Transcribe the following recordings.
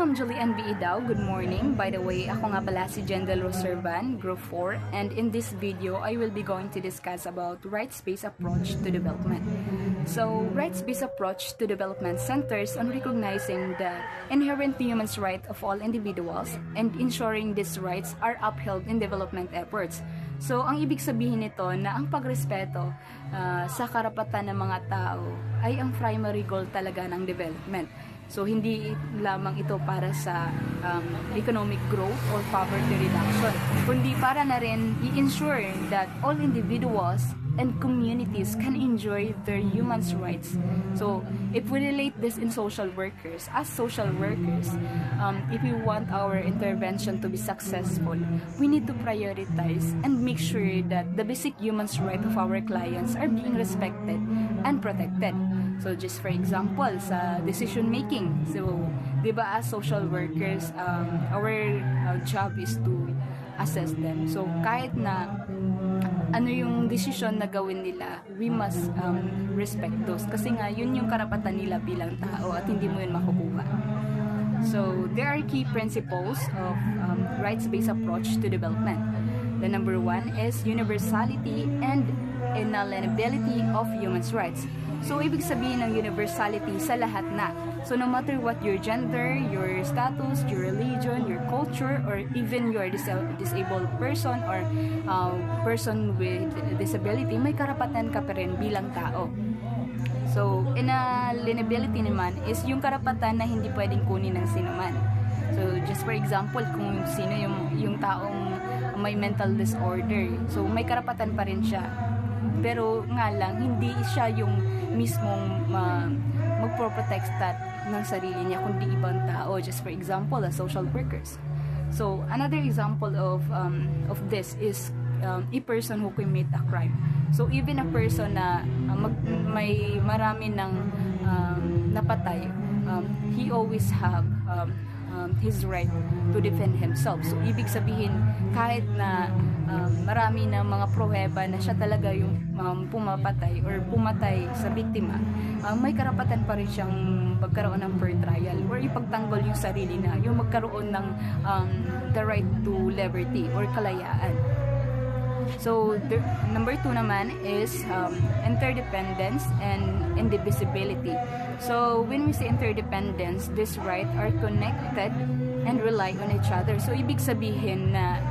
Ma'am Julian B. Idao. Good morning. By the way, ako nga pala si Jendel Roservan, Group 4, and in this video, I will be going to discuss about rights-based approach to development. So, rights-based approach to development centers on recognizing the inherent human rights of all individuals and ensuring these rights are upheld in development efforts. So, ang ibig sabihin nito na ang pagrespeto sa karapatan ng mga tao ay ang primary goal talaga ng development. So, hindi lamang ito para sa economic growth or poverty reduction, kundi para na rin i-ensure that all individuals and communities can enjoy their human rights. So, if we relate this in social workers, as social workers, if we want our intervention to be successful, we need to prioritize and make sure that the basic human rights of our clients are being respected and protected. So, just for example, sa decision making. So, di ba as social workers, our job is to assess them. So, kahit na ano yung decision na gawin nila, we must respect those. Kasi nga, yun yung karapatan nila bilang tao at hindi mo yun makukuha. So, there are key principles of rights-based approach to development. The number one is universality and inalienability of human rights. So, ibig sabihin ng universality sa lahat na. So, no matter what your gender, your status, your religion, your culture, or even your disabled person or person with disability, may karapatan ka pa rin bilang tao. So, inalienability naman is yung karapatan na hindi pwedeng kunin ng sinuman. So, just for example, kung sino yung taong may mental disorder, so may karapatan pa rin siya. Pero nga lang, hindi siya yung mismong magpo-protect ng sarili niya, kundi ibang tao. Just for example, the social workers. So, another example of this is a person who commit a crime. So, even a person na may marami ng napatay, he always have his right to defend himself. So, ibig sabihin, kahit na marami na mga pruweba na siya talaga yung pumapatay or pumatay sa biktima, may karapatan pa rin siyang magkaroon ng fair trial or ipagtanggol yung sarili na, yung magkaroon ng the right to liberty or kalayaan. So, number 2 naman is interdependence and indivisibility. So, when we say interdependence, these rights are connected and rely on each other. So, ibig sabihin na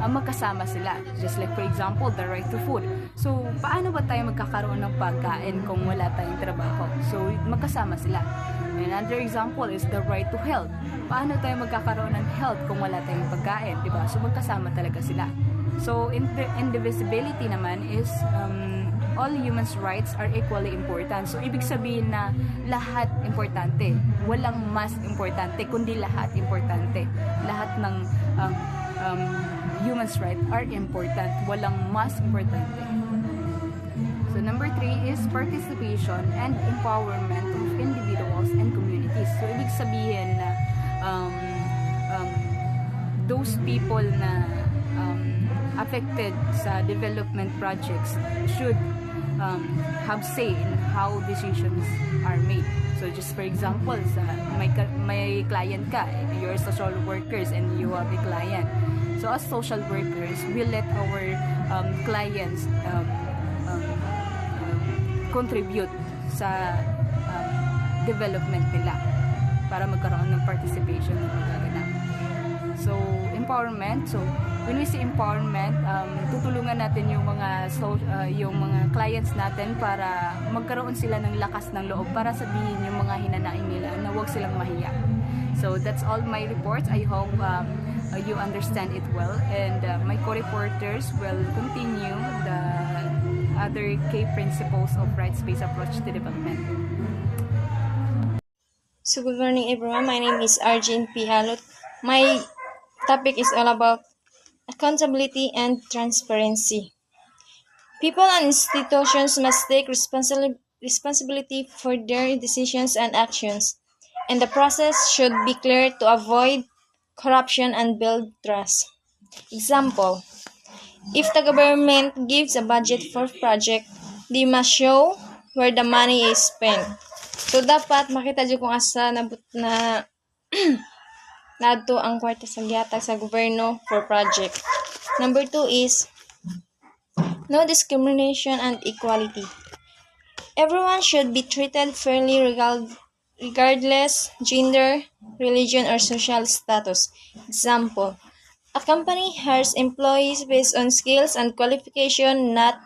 magkasama sila. Just like, for example, the right to food. So, paano ba tayo magkakaroon ng pagkain kung wala tayong trabaho? So, magkasama sila. Another example is the right to health. Paano tayo magkakaroon ng health kung wala tayong pagkain? Diba? So, magkasama talaga sila. So, indivisibility naman is all human rights are equally important. So, ibig sabihin na lahat importante. Walang mas importante, kundi lahat importante. Lahat ng human rights are important. Walang mas importante. So, number 3 is participation and empowerment of individuals and communities. So, ibig sabihin na those people na affected sa development projects should have say in how decisions are made. So, just for example, may client ka, you're social workers and you have a client. So, as social workers, we let our clients contribute sa development nila para magkaroon ng participation ng magaganap. So, empowerment. So, when we say empowerment, tutulungan natin yung mga clients natin para magkaroon sila ng lakas ng loob para sabihin yung mga hinanaing nila na huwag silang mahiya. So, that's all my reports. I hope you understand it well, and my co-reporters will continue the other key principles of rights-based approach to development. So, good morning everyone. My name is Arjun P. Alot. My topic is all about accountability and transparency. People and institutions must take responsibility for their decisions and actions, and the process should be clear to avoid corruption and build trust. Example, if the government gives a budget for project, they must show where the money is spent. So, dapat makita dyan kung asa na nadto ang kwarta sa gihatag sa gobyerno for project. Number 2 is no discrimination and equality. Everyone should be treated fairly regardless gender, religion, or social status. Example, a company hires employees based on skills and qualification, not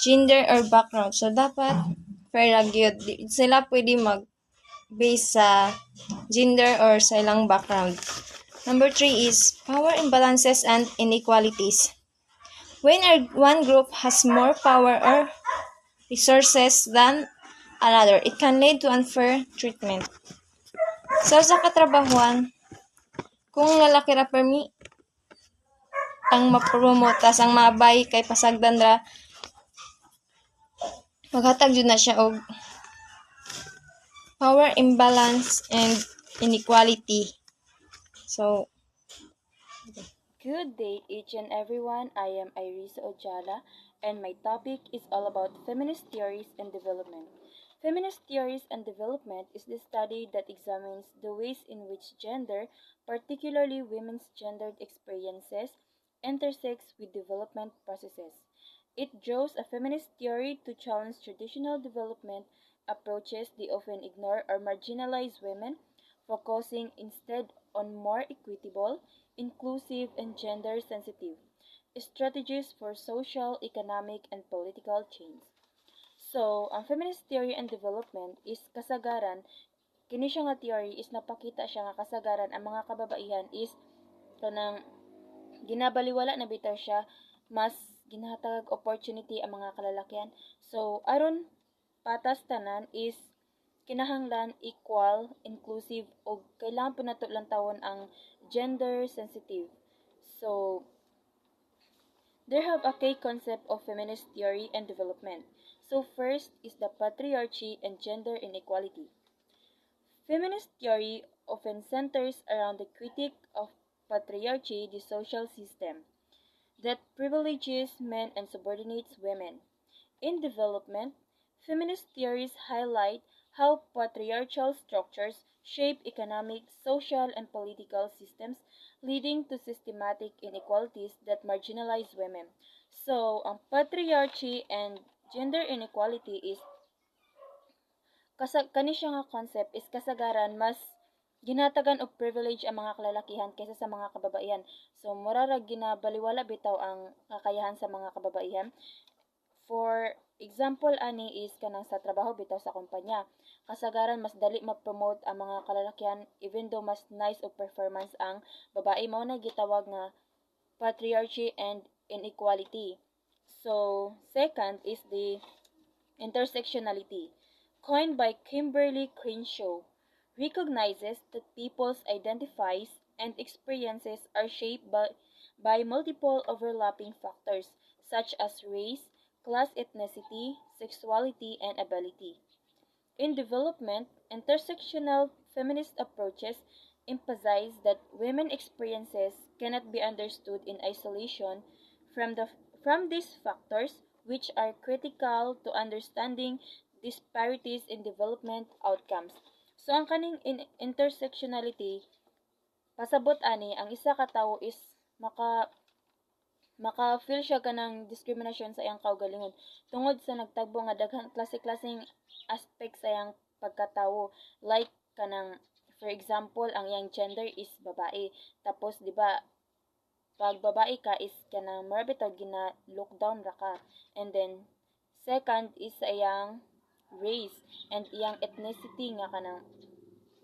gender or background. So, dapat fair ra gyud. Di sila pwede mag-base sa gender or sa ilang background. Number 3 is power imbalances and inequalities. When one group has more power or resources than another, it can lead to unfair treatment. Sa katrabahuan, kung lalaki ra permi ang mapromote tas ang mabay kay pasagdan ra, maghatag jud na siya og power imbalance and inequality. So, Good day, each and everyone. I am Irisa Ojala, and my topic is all about feminist theories and development. Feminist theories and development is the study that examines the ways in which gender, particularly women's gendered experiences, intersects with development processes. It draws a feminist theory to challenge traditional development approaches that often ignore or marginalize women, focusing instead on more equitable, inclusive, and gender-sensitive strategies for social, economic, and political change. So, ang feminist theory and development is kasagaran, kini siya nga theory is napakita siya nga kasagaran ang mga kababaihan is kanang ginabaliwala na bitaw siya, mas ginahatag opportunity ang mga kalalakihan. So, aron patas tanan is kinahanglan equal, inclusive, o kailangan po nato lang tawon ang gender sensitive. So, there have a key concept of feminist theory and development. So first is the patriarchy and gender inequality. Feminist theory often centers around the critique of patriarchy, the social system that privileges men and subordinates women. In development, feminist theories highlight how patriarchal structures shape economic, social, and political systems, leading to systematic inequalities that marginalize women. So, ang patriarchy and gender inequality is kani siya nga concept is kasagaran mas ginatagan og privilege ang mga kalalakihan kaysa sa mga kababaihan. So, mura ra ginabaliwala bitaw ang kakayahan sa mga kababaihan. For example ani is kanang sa trabaho bitaw sa kumpanya. Kasagaran mas dali ma-promote ang mga kalalakihan even though mas nice og performance ang babae, mao na gitawag nga patriarchy and inequality. So, second is the intersectionality, coined by Kimberly Crenshaw, recognizes that people's identities and experiences are shaped by multiple overlapping factors such as race, class, ethnicity, sexuality, and ability. In development, intersectional feminist approaches emphasize that women's experiences cannot be understood in isolation from these factors, which are critical to understanding disparities in development outcomes. So ang kaning intersectionality pasabot ani ang isa ka tawo is maka-feel siya kanang discrimination sa iyang kaugalingon tungod sa nagtagbo nga daghang klase-klaseng aspect sa iyang pagkatawo, like kanang for example ang iyang gender is babae, tapos di ba pag babae ka is kanang marabitaw gina look down ra ka, and then second is sa iyang race and iyang ethnicity nga kanang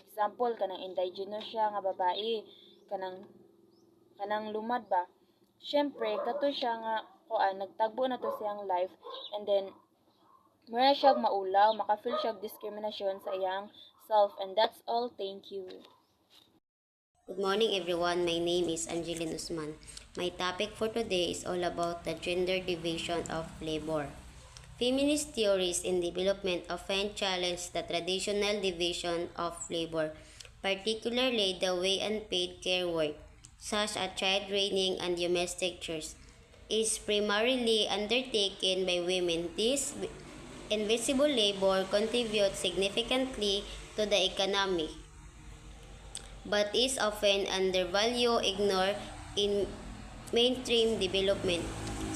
example kanang indigenous siya nga babae, kanang lumad ba. Syempre, kato siya nga nagtagbo na to siyang life, and then mura siya maulaw, maka-feel siya discrimination sa iyang self, and that's all. Thank you. Good morning everyone, my name is Angeline Usman. My topic for today is all about the gender division of labor. Feminist theories in development often challenge the traditional division of labor, particularly the way unpaid care work, such as child rearing and domestic chores, is primarily undertaken by women. This invisible labor contributes significantly to the economy, but is often undervalued, ignored in mainstream development.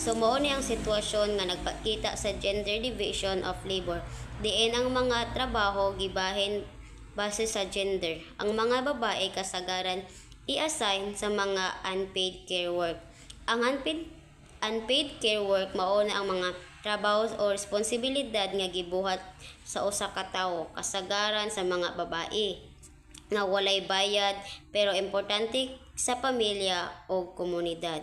So mao ni ang sitwasyon nga nagpakita sa gender division of labor. Diin ang mga trabaho gibahin base sa gender. Ang mga babae kasagaran i-assign sa mga unpaid care work. Ang unpaid care work mao na ang mga trabaho o responsibilidad nga gibuhat sa usa ka tawo, kasagaran sa mga babae nga walay bayad pero importante sa pamilya o komunidad.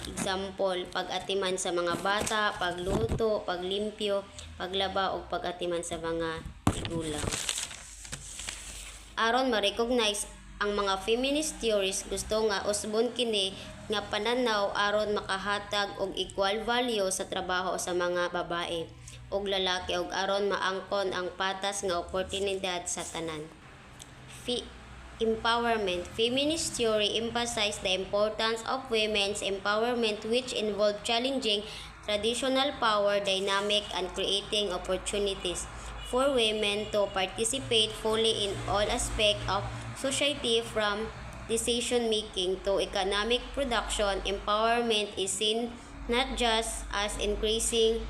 Example, pag-atiman sa mga bata, pagluto, paglimpyo, paglaba o pag-atiman sa mga tigulang. Aron ma-recognize ang mga feminist theories, gusto nga usbon kini nga pananaw aron makahatag og equal value sa trabaho sa mga babae ug lalaki ug aron maangkon ang patas nga oportunidad sa tanan. Empowerment. Feminist theory emphasize the importance of women's empowerment, which involve challenging traditional power dynamic and creating opportunities for women to participate fully in all aspects of society, from decision making to economic production. Empowerment is seen not just as increasing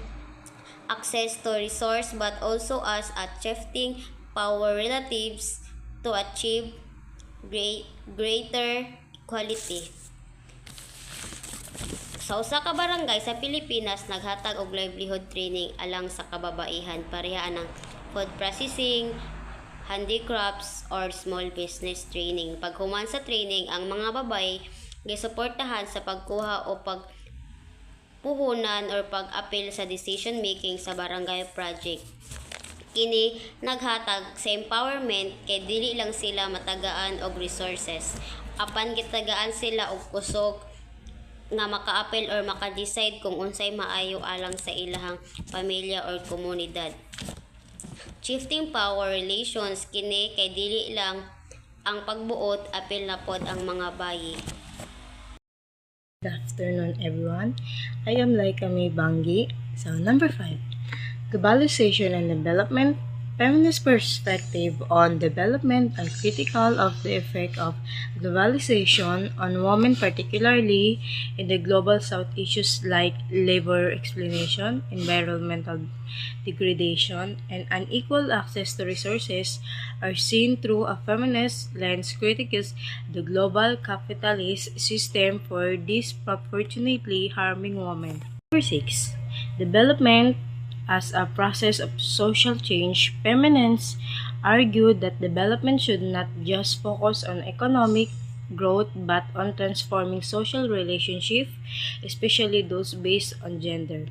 access to resource but also as shifting power relatives to achieve greater equality. Sa usa ka barangay sa Pilipinas naghatag og livelihood training alang sa kababaihan, parehaan ng food processing, handicrafts or small business training. Paghuman sa training, ang mga babae gisuportahan sa pagkuha o pagpuhunan or pag-apil sa decision making sa barangay project. Kini naghatag sa empowerment kay dili lang sila matagaan og resources, apan gitagaan sila og kusog nga maka-apil or maka-decide kung unsay maayo alang sa ilahang pamilya or komunidad. Shifting power relations, kini kay dili lang ang pagbuot, apil na pod ang mga bayi. Good afternoon, everyone. I am Laika May Bangi. So, number 5. Globalization and development. Feminist perspective on development are critical of the effect of globalization on women, particularly in the global south. Issues like labor exploitation, environmental degradation, and unequal access to resources are seen through a feminist lens, critiques the global capitalist system for disproportionately harming women. Number 6. Development as a process of social change. Feminists argue that development should not just focus on economic growth but on transforming social relationships, especially those based on gender.